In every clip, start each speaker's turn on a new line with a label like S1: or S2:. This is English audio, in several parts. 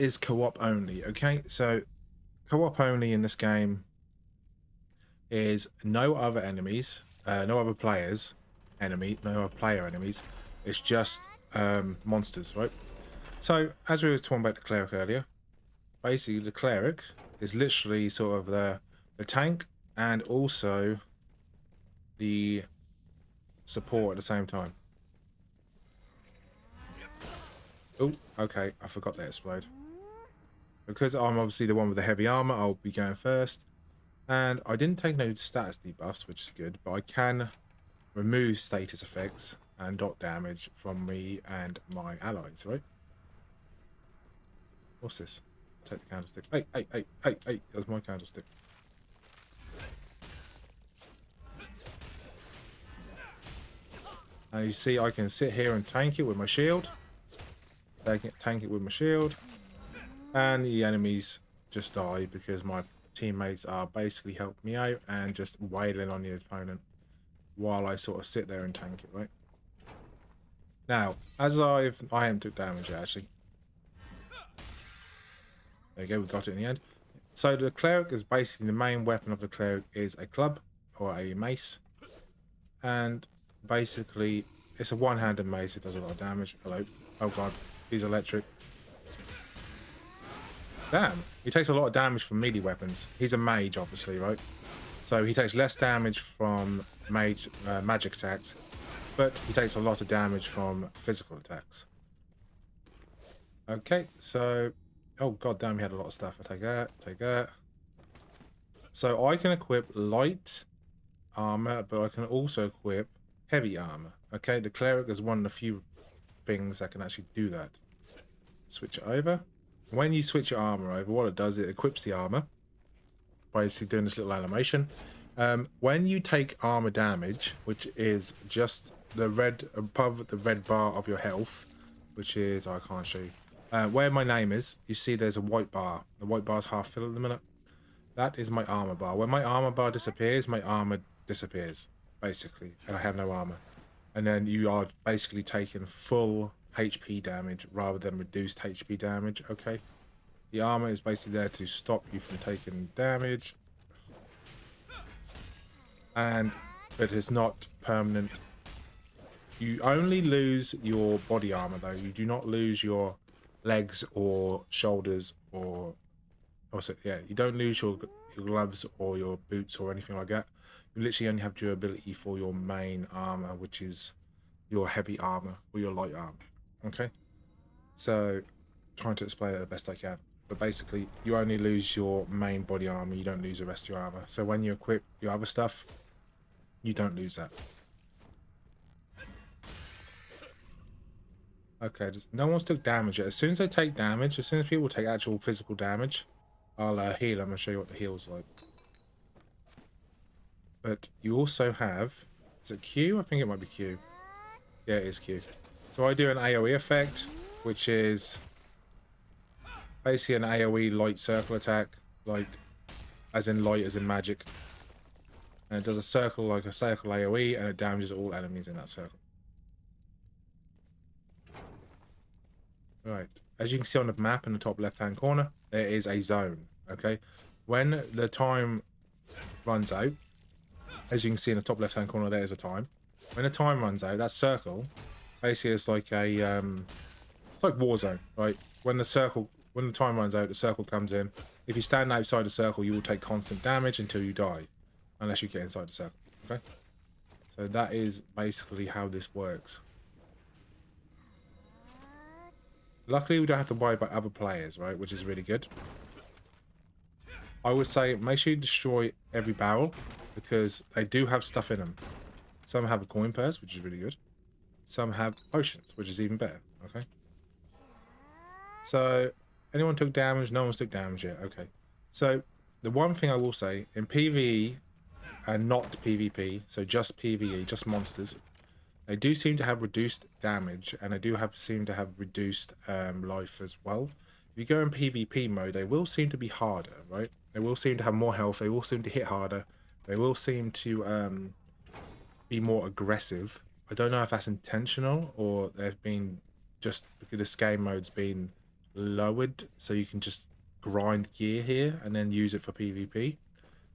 S1: is co-op only. Okay, so co-op only in this game is no other enemies, no other players, no other player enemies. It's just monsters, right? So as we were talking about the cleric earlier, basically the cleric is literally sort of the tank and also the support at the same time. Oh, okay, I forgot that explode. Because I'm obviously the one with the heavy armor, I'll be going first. And I didn't take no status debuffs, which is good, but I can remove status effects and dot damage from me and my allies, right? What's this? Take the candlestick. Hey, that was my candlestick. And you see I can sit here and tank it with my shield. Tank it with my shield. And the enemies just die because my teammates are basically helping me out and just wailing on the opponent while I sort of sit there and tank it, right? Now, as I haven't took damage yet, actually. There you go, we got it in the end. So the cleric is basically the main weapon of the cleric is a club or a mace. And basically it's a one-handed mace, it does a lot of damage. Hello. Oh god, he's electric. Damn, he takes a lot of damage from melee weapons. He's a mage, obviously, right? So he takes less damage from magic attacks, but he takes a lot of damage from physical attacks. Okay, so... Oh, god damn, he had a lot of stuff. I take that. So I can equip light armor, but I can also equip heavy armor. Okay, the cleric is one of the few things that can actually do that. Switch it over. When you switch your armor over, what it does, it equips the armor. Basically doing this little animation. When you take armor damage, which is just the red above the red bar of your health, which is, I can't show you. Where my name is, you see there's a white bar. The white bar's half filled at the minute. That is my armor bar. When my armor bar disappears, my armor disappears, basically, and I have no armor. And then you are basically taking full HP damage rather than reduced HP damage, okay? The armor is basically there to stop you from taking damage. And it is not permanent. You only lose your body armor, though. You do not lose your legs or shoulders or... Also, yeah, you don't lose your gloves or your boots or anything like that. You literally only have durability for your main armor, which is your heavy armor or your light armor. Okay? So, trying to explain it the best I can. But basically, you only lose your main body armor, you don't lose the rest of your armor. So when you equip your other stuff, you don't lose that. Okay, no one's took damage yet. As soon as they take damage, as soon as people take actual physical damage, I'll heal them and show you what the heal's like. But you also have... Is it Q? I think it might be Q. Yeah, it is Q. So I do an AoE effect, which is basically an AoE light circle attack, like as in light as in magic. And it does a circle like a circle AoE, and it damages all enemies in that circle. Right. As you can see on the map in the top left-hand corner, there is a zone. Okay. When the time runs out, as you can see in the top left-hand corner, there is a time. When the time runs out, that circle basically is like a it's like Warzone, right? When the time runs out, the circle comes in. If you stand outside the circle, you will take constant damage until you die, unless you get inside the circle. Okay, so that is basically how this works. Luckily, we don't have to worry about other players, right? Which is really good. I would say make sure you destroy every barrel, because they do have stuff in them. Some have a coin purse, which is really good. Some have potions, which is even better. Okay. So, anyone took damage? No one's took damage yet. Okay. So, the one thing I will say, in PvE and not PvP, so just PvE, just monsters, they do seem to have reduced damage, and they do seem to have reduced life as well. If you go in PvP mode, they will seem to be harder, right? They will seem to have more health, they will seem to hit harder, they will seem to be more aggressive. I don't know if that's intentional, or they've been just because this game mode's been lowered so you can just grind gear here and then use it for PvP.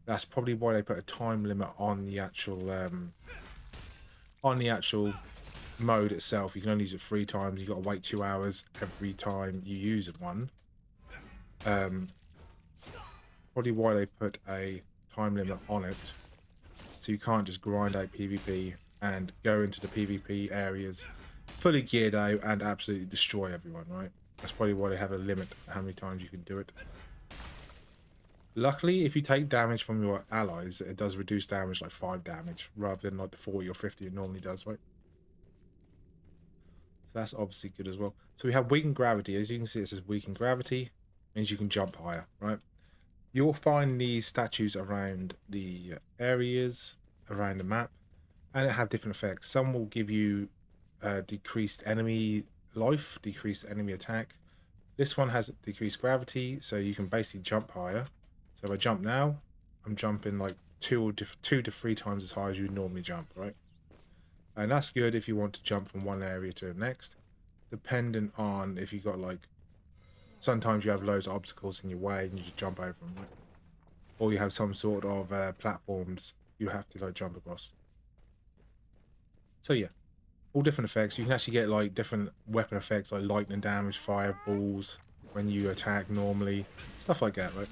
S1: That's probably why they put a time limit on the actual mode itself. You can only use it 3 times. You got to wait 2 hours every time you use one. Probably why they put a time limit on it, so you can't just grind out PvP and go into the PvP areas fully geared out and absolutely destroy everyone, right? That's probably why they have a limit how many times you can do it. Luckily, if you take damage from your allies, it does reduce damage like 5 damage rather than like the 40 or 50 it normally does, right? So that's obviously good as well. So we have weakened gravity. As you can see, it says weakened gravity. Means you can jump higher, right? You'll find these statues around the areas around the map, and it have different effects. Some will give you decreased enemy life, decreased enemy attack. This one has decreased gravity, so you can basically jump higher. So if I jump now, I'm jumping like 2 to 3 times as high as you normally jump, right? And that's good if you want to jump from one area to the next, dependent on if you got like, sometimes you have loads of obstacles in your way and you just jump over them, right? Or you have some sort of platforms you have to like jump across. So yeah, all different effects. You can actually get like different weapon effects like lightning damage, fireballs when you attack normally, stuff like that, right?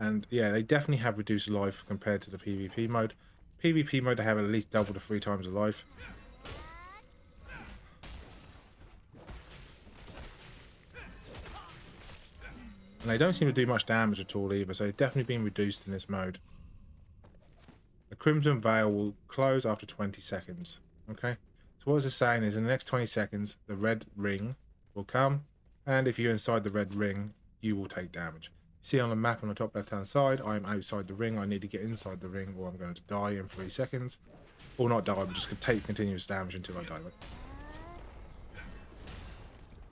S1: And yeah, they definitely have reduced life compared to the PvP mode. PvP mode, they have at least double to 3 times the life. And they don't seem to do much damage at all either, so they've definitely been reduced in this mode. The Crimson Veil will close after 20 seconds. Okay? So what it's saying is in the next 20 seconds, the red ring will come, and if you're inside the red ring, you will take damage. You see on the map on the top left hand side, I am outside the ring. I need to get inside the ring or I'm going to die in 3 seconds. Or not die, but just take continuous damage until I die.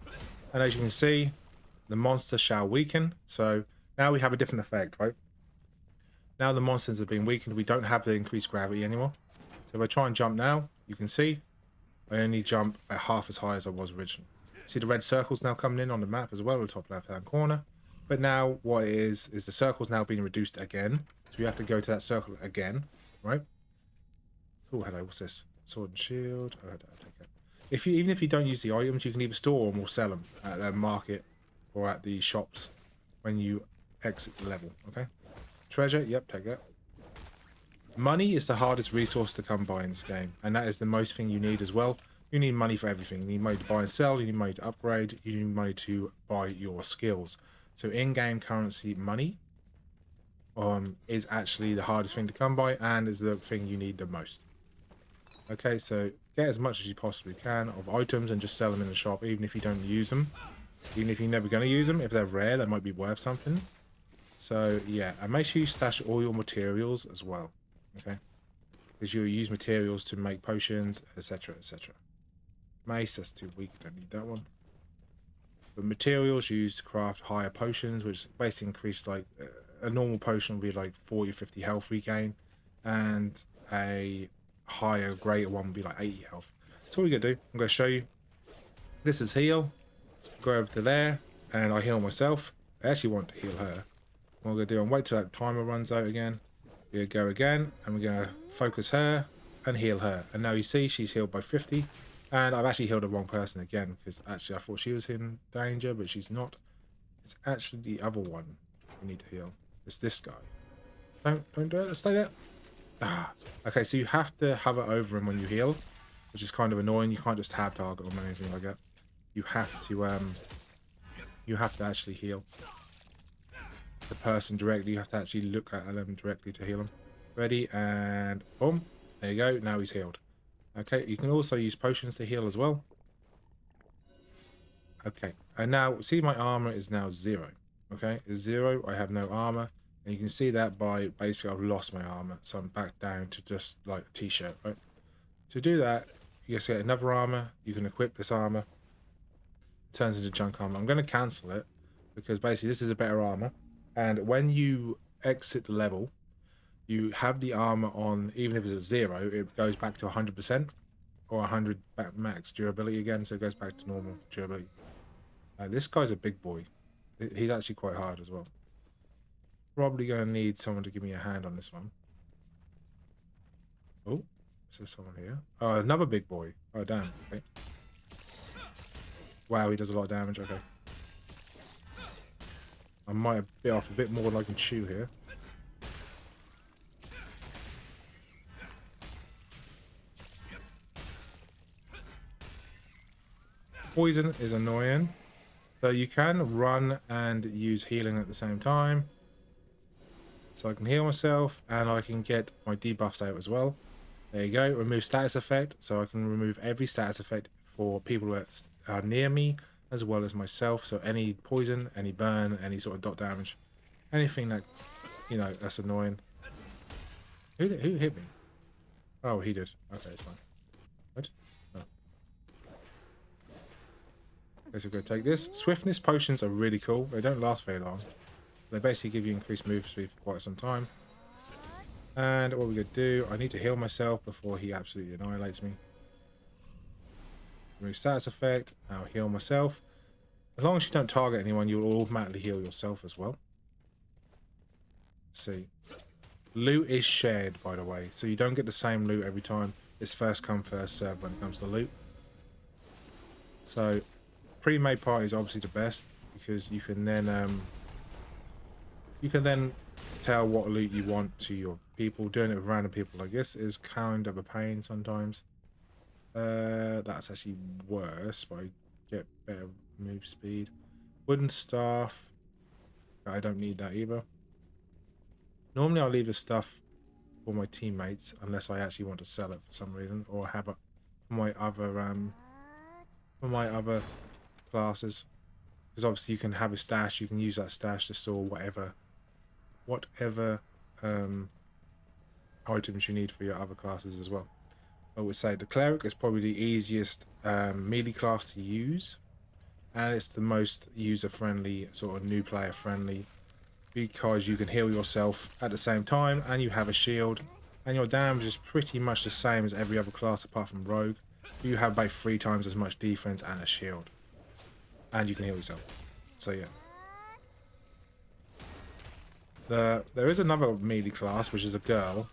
S1: Right? And as you can see, the monster shall weaken. So now we have a different effect, right? Now the monsters have been weakened. We don't have the increased gravity anymore. So if I try and jump now, you can see I only jump at half as high as I was originally. See the red circles now coming in on the map as well, in the top left hand corner. But now what it is the circle's now being reduced again. So we have to go to that circle again, right? Oh, hello, what's this? Sword and shield. Oh, I'll take it. Even if you don't use the items, you can either store them or sell them at the market or at the shops when you exit the level, okay? Treasure, yep, take it. Money is the hardest resource to come by in this game, and that is the most thing you need as well. You need money for everything. You need money to buy and sell, you need money to upgrade, you need money to buy your skills. So in-game currency money is actually the hardest thing to come by and is the thing you need the most. Okay, so get as much as you possibly can of items and just sell them in the shop, even if you don't use them. Even if you're never going to use them, if they're rare, they might be worth something. So yeah, and make sure you stash all your materials as well, okay? Because you'll use materials to make potions, etc, etc. Mace, that's too weak, don't need that one. But materials used to craft higher potions, which basically increase like a normal potion would be like 40 or 50 health regain, and a higher, greater one would be like 80 health. So what we're gonna do, I'm gonna show you. This is heal. Go over to there, and I heal myself. I actually want to heal her. What we're gonna do, I'm wait till that timer runs out again. We're gonna go again, and we're gonna focus her and heal her. And now you see she's healed by 50. And I've actually healed the wrong person again, because actually I thought she was in danger, but she's not. It's actually the other one we need to heal. It's this guy. Don't do it. Stay there. Ah. Okay, so you have to hover over him when you heal, which is kind of annoying. You can't just tab target him or anything like that. You have to actually heal the person directly. You have to actually look at them directly to heal them. Ready, and boom. There you go. Now he's healed. Okay, you can also use potions to heal as well. Okay, and now see my armor is now 0. Okay, it's 0. I have no armor, and you can see that by basically I've lost my armor, so I'm back down to just like a t-shirt. Right. To do that, you just get another armor. You can equip this armor. It turns into junk armor. I'm going to cancel it because basically this is a better armor, and when you exit the level, you have the armor on, even if it's a 0, it goes back to 100% or 100 back max durability again, so it goes back to normal durability. This guy's a big boy. He's actually quite hard as well. Probably going to need someone to give me a hand on this one. Oh, is there someone here? Oh, another big boy. Oh, damn. Okay. Wow, he does a lot of damage. Okay. I might have bit off a bit more than I can chew here. Poison is annoying. So you can run and use healing at the same time. So I can heal myself and I can get my debuffs out as well. There you go. Remove status effect. So I can remove every status effect for people that are near me as well as myself. So any poison, any burn, any sort of dot damage, anything that, you know, that's annoying. Who hit me? Oh, he did. Okay, it's fine. What? Oh. Okay, so we're going to take this. Swiftness potions are really cool. They don't last very long. They basically give you increased move speed for quite some time. And what we're going to do, I need to heal myself before he absolutely annihilates me. Remove status effect. I'll heal myself. As long as you don't target anyone, you'll automatically heal yourself as well. Let's see. Loot is shared, by the way. So you don't get the same loot every time. It's first come, first serve when it comes to loot. So pre-made party is obviously the best because you can then tell what loot you want to your people. Doing it with random people like this is kind of a pain sometimes. That's actually worse, but I get better move speed. Wooden staff. I don't need that either. Normally I'll leave the stuff for my teammates unless I actually want to sell it for some reason or have it for my other classes. Because obviously you can have a stash, you can use that stash to store whatever items you need for your other classes as well. I would say the Cleric is probably the easiest melee class to use, and it's the most user-friendly, sort of new player friendly, because you can heal yourself at the same time and you have a shield, and your damage is pretty much the same as every other class apart from Rogue. You have about 3 times as much defense and a shield, and you can heal yourself. So yeah. There is another melee class, which is a girl.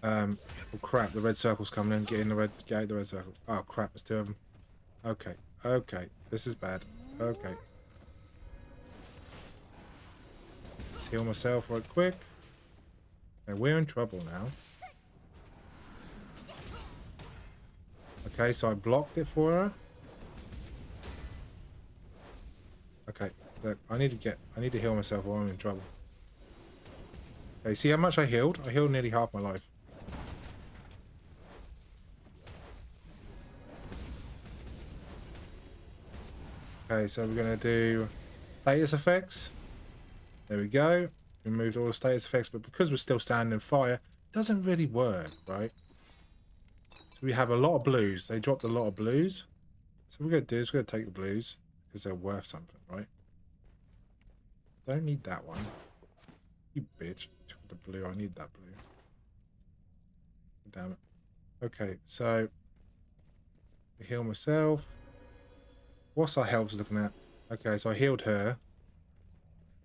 S1: Oh crap, the red circle's coming in. Get out the red circle. Oh crap, there's 2 of them. Okay, okay, this is bad. Okay. Let's heal myself right quick. Okay, we're in trouble now. Okay, so I blocked it for her. Okay, look, I need to heal myself or I'm in trouble. Okay, see how much I healed? I healed nearly half my life. Okay, so we're going to do status effects. There we go. Removed all the status effects, but because we're still standing in fire, it doesn't really work, right? So we have a lot of blues. They dropped a lot of blues. So what we're going to do is we're going to take the blues because they're worth something, right? Don't need that one. You bitch. The blue, I need that blue. Damn it. Okay, so I heal myself. What's our health looking at? Okay, so I healed her.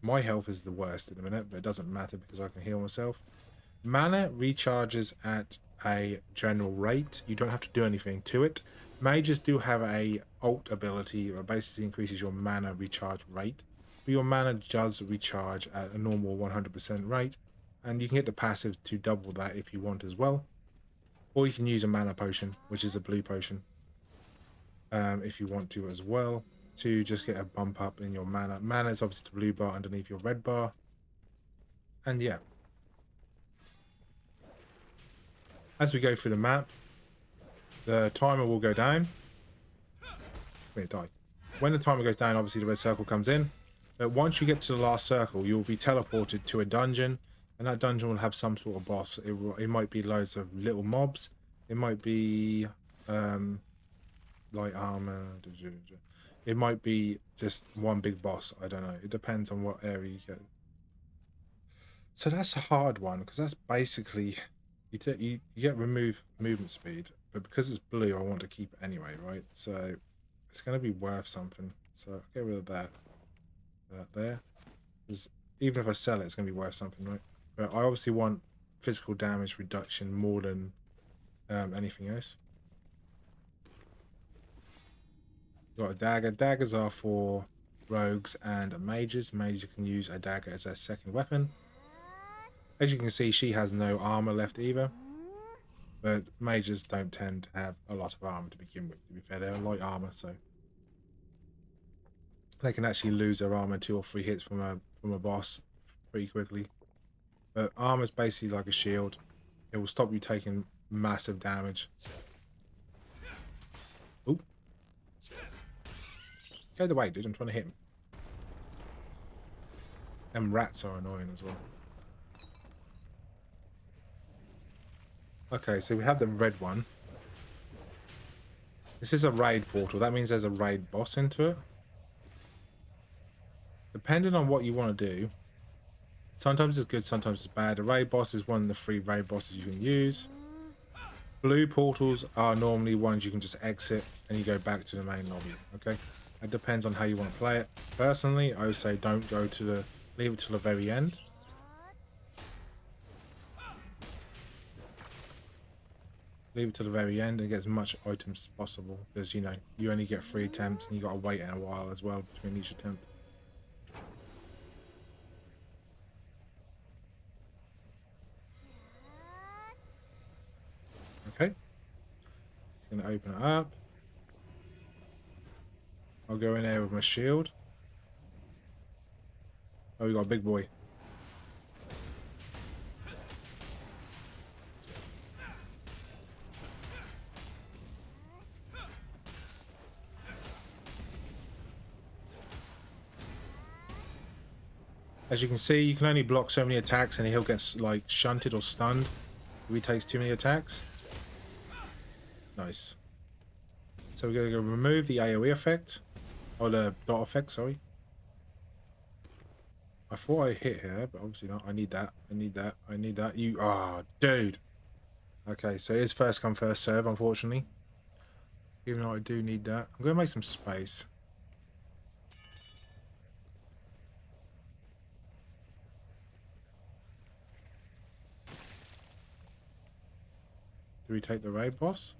S1: My health is the worst in a minute, but it doesn't matter because I can heal myself. Mana recharges at a general rate. You don't have to do anything to it. Mages do have a alt ability that basically increases your mana recharge rate. But your mana does recharge at a normal 100% rate. And you can get the passive to double that if you want as well. Or you can use a mana potion, which is a blue potion. If you want to as well. To just get a bump up in your mana. Mana is obviously the blue bar underneath your red bar. And yeah. As we go through the map, the timer will go down. Wait, die. When the timer goes down, obviously the red circle comes in. But once you get to the last circle, you'll be teleported to a dungeon. And that dungeon will have some sort of boss. It might be loads of little mobs. It might be light armor. It might be just one big boss. I don't know. It depends on what area you get. So that's a hard one because that's basically you get remove movement speed, but because it's blue, I want to keep it anyway, right? So it's going to be worth something. So I'll get rid of that. That there. Because even if I sell it, it's going to be worth something, right? But I obviously want physical damage reduction more than anything else. Got a dagger. Daggers are for rogues and mages. Mages can use a dagger as their second weapon. As you can see, she has no armor left either. But mages don't tend to have a lot of armor to begin with, to be fair. They're light armor, so they can actually lose their armor 2 or 3 hits from a boss pretty quickly. But armor's basically like a shield. It will stop you taking massive damage. Oop. Go the way, dude. I'm trying to hit him. Them rats are annoying as well. Okay, so we have the red one. This is a raid portal. That means there's a raid boss into it. Depending on what you want to do, sometimes it's good, sometimes it's bad. The raid boss is one of the 3 raid bosses you can use. Blue portals are normally ones you can just exit and you go back to the main lobby. Okay, it depends on how you want to play it. Personally, I would say don't go to the, leave it till the very end. Leave it to the very end and get as much items as possible, because you know you only get 3 attempts and you got to wait a while as well between each attempt. Okay, it's going to open it up. I'll go in there with my shield. Oh, we got a big boy. As you can see, you can only block so many attacks and he'll get like shunted or stunned if he takes too many attacks. Nice. So we're going to go remove the AoE effect. Or the dot effect, sorry. I thought I hit her, but obviously not. I need that. I need that. I need that. You... Ah, oh, dude. Okay, so it's first come, first serve, unfortunately. Even though I do need that. I'm going to make some space. Do we take the raid boss?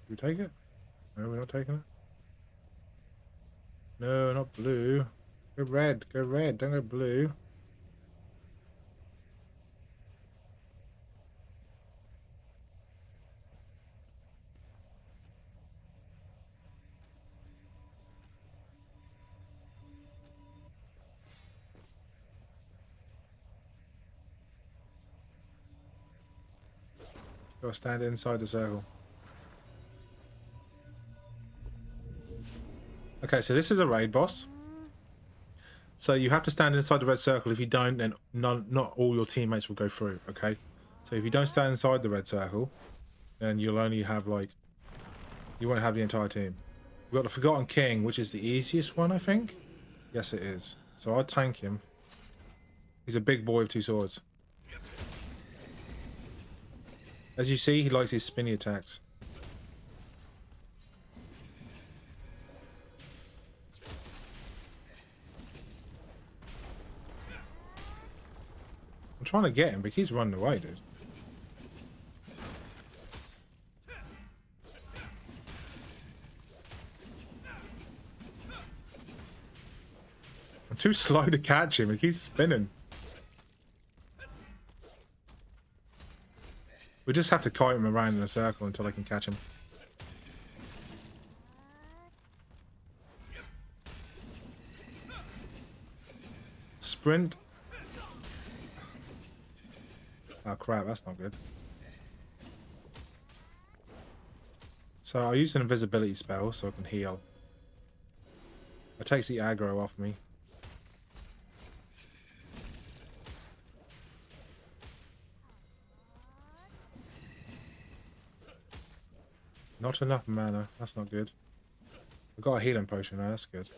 S1: Do we take it? No, we're not taking it. No, not blue. Go red. Go red. Don't go blue. Gotta stand inside the circle. Okay, so this is a raid boss. So you have to stand inside the red circle. If you don't, then not all your teammates will go through, okay? So if you don't stand inside the red circle, then you'll only have, like... You won't have the entire team. We've got the Forgotten King, which is the easiest one, I think? Yes, it is. So I'll tank him. He's a big boy with 2 swords. As you see, he likes his spinny attacks. I'm trying to get him, but he's running away, dude. I'm too slow to catch him. He keeps spinning. We just have to kite him around in a circle until I can catch him. Sprint. Oh crap, that's not good. So I'll use an invisibility spell so I can heal. It takes the aggro off me. Not enough mana. That's not good. I've got a healing potion now. That's good.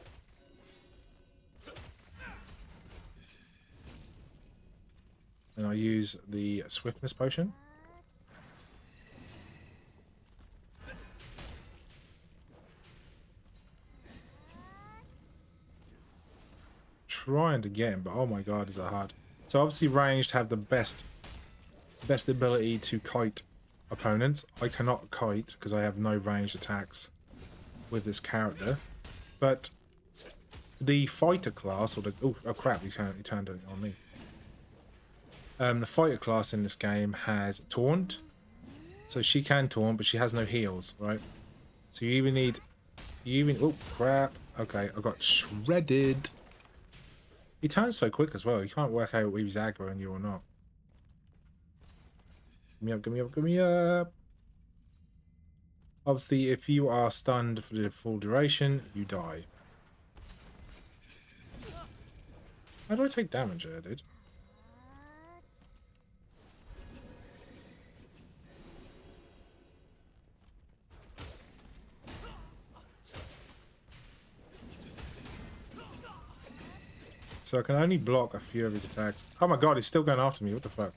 S1: And I'll use the swiftness potion. trying to get him, but oh my god, is that hard. So obviously ranged have the best ability to kite opponents. I cannot kite because I have no ranged attacks with this character. But the fighter class, or the oh crap, he turned it on me. The fighter class in this game has taunt, so she can taunt, but she has no heals, right? So you even oh crap. Okay, I got shredded. He turns so quick as well. You can't work out if he's aggroing you or not. Give me up, give me up, give me up. Obviously, if you are stunned for the full duration, you die. How do I take damage there, dude? So I can only block a few of his attacks. Oh my god, he's still going after me. What the fuck?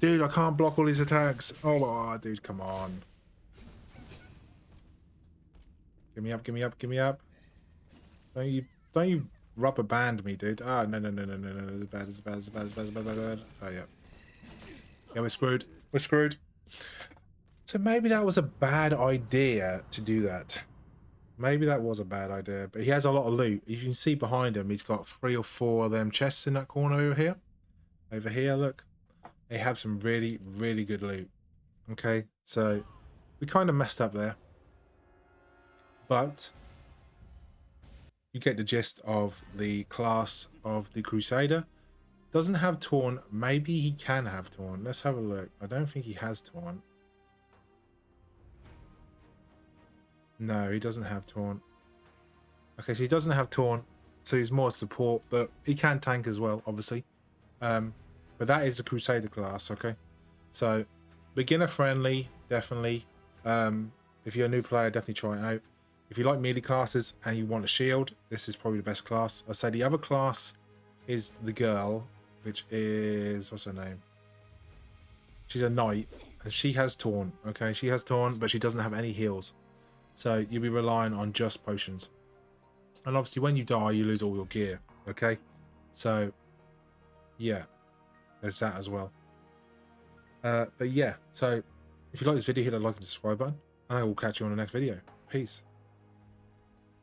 S1: Dude, I can't block all his attacks. Oh, dude, come on. Give me up, give me up, give me up. Don't you rubber band me, dude. Ah, no. It's bad, it's bad, it's bad, it's bad, it's bad, it's bad. Oh, yeah. Yeah, we're screwed. We're screwed. So maybe that was a bad idea to do that. Maybe that was a bad idea, but he has a lot of loot. You can see behind him, he's got 3 or 4 of them chests in that corner over here. Over here, look. They have some really, really good loot. Okay, so we kind of messed up there. But you get the gist of the class of the Crusader. Doesn't have Taunt. Maybe he can have Taunt. Let's have a look. I don't think he has Taunt. No, he doesn't have Taunt. Okay, so he doesn't have Taunt, so he's more support, but he can tank as well, obviously. But that is the Crusader class, okay? So, beginner friendly, definitely. If you're a new player, definitely try it out. If you like melee classes and you want a shield, this is probably the best class. I'd say the other class is the girl, which is... what's her name? She's a knight, and she has Taunt, okay? She has Taunt, but she doesn't have any heals. So you'll be relying on just potions. And obviously when you die, you lose all your gear, okay? So, yeah, there's that as well. But yeah, so if you like this video, hit the like and subscribe button, and I will catch you on the next video. Peace.